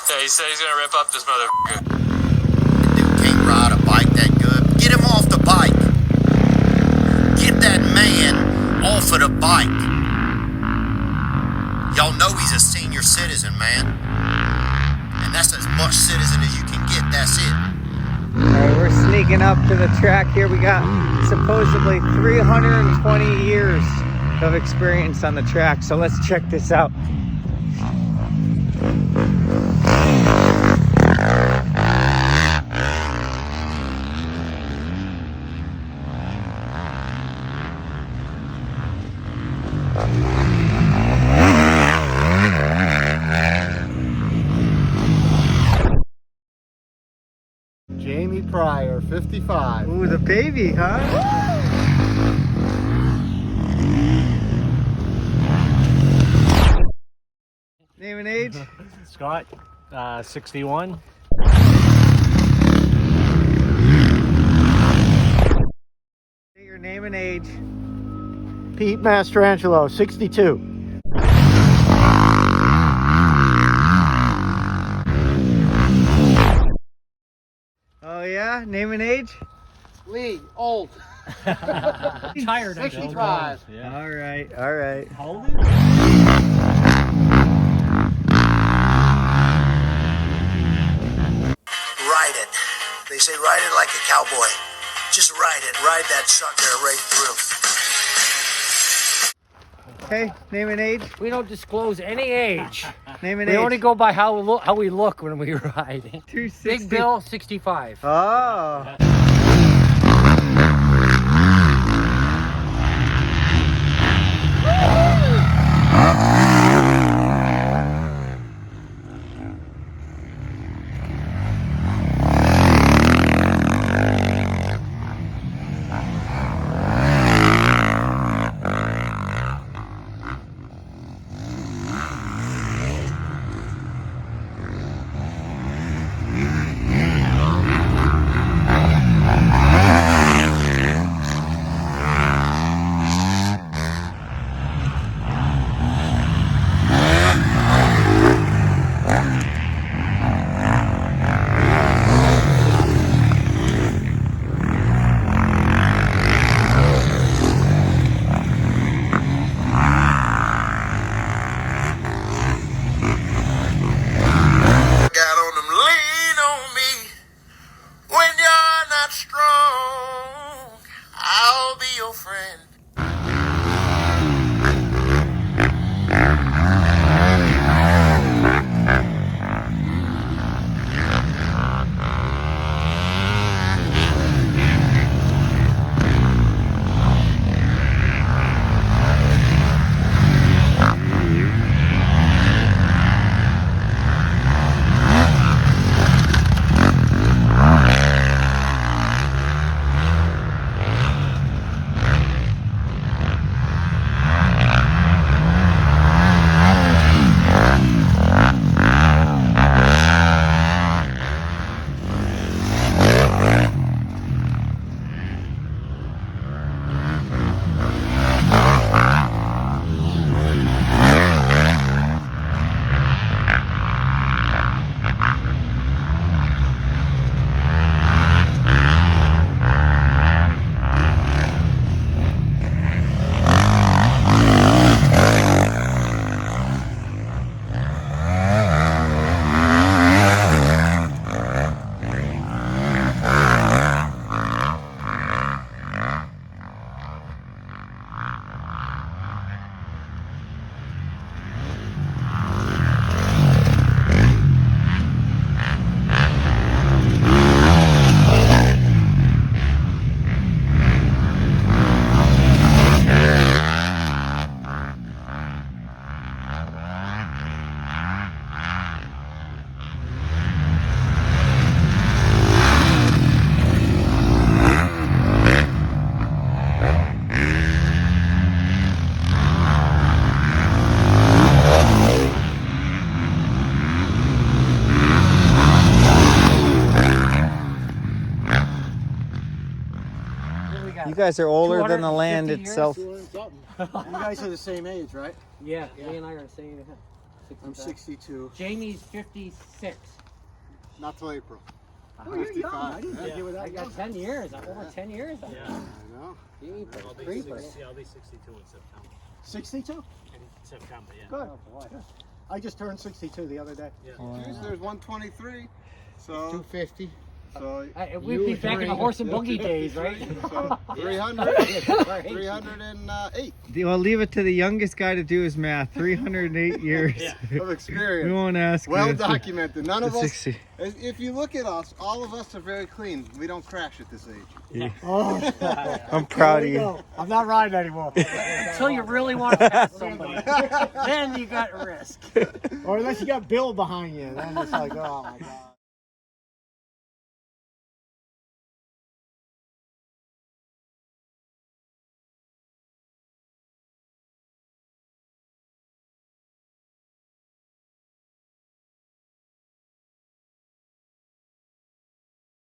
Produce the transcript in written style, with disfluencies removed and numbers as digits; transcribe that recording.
Yeah, he said he's gonna rip up this motherfucker. Dude can't ride a bike that good. Get him off the bike. Get that man off of the bike. Y'all know he's a senior citizen, man. And that's as much citizen as you can get. That's it. Alright, we're sneaking up to the track here. We got supposedly 320 years of experience on the track. So let's check this out. Jamie Pryor, 55. Ooh, the baby, huh? Name and age? Scott, 61. Say your name and age. Pete Mastrangelo, 62. Oh yeah? Name and age? Lee, old. Tired. 65. Yeah. Alright, alright. How old are you? Ride it. They say ride it like a cowboy. Just ride it. Ride that sucker right through. Okay, name and age? We don't disclose any age. Name and We age. only go by how we look when we ride. 260. Big Bill, 65. Oh. You guys are older than the land 250 years? itself. You guys are the same age, right? Yeah, me and I are the same. I'm 62. Jamie's 56. Not till April. Oh, you're young. I didn't think you were I that got young. 10 years. I'm over 10 years. I know. Jeepers I'll be creepers. 62 in September. 62? In September, yeah. Good. Oh, boy. I just turned 62 the other day. There's 123. So 250. so We'd be back in the horse and buggy days, right? so 300. Right. 308 Well, leave it to the youngest guy to do his math. 308 years. of We experience. won't ask. Well you. documented. None of The us. 60. If you look at us, all of us are very clean. We don't crash at this age. I'm proud of you. I'm not riding anymore. Until you really want to pass somebody. Then you got risk. Or unless you got Bill behind you. Then it's like, oh my God.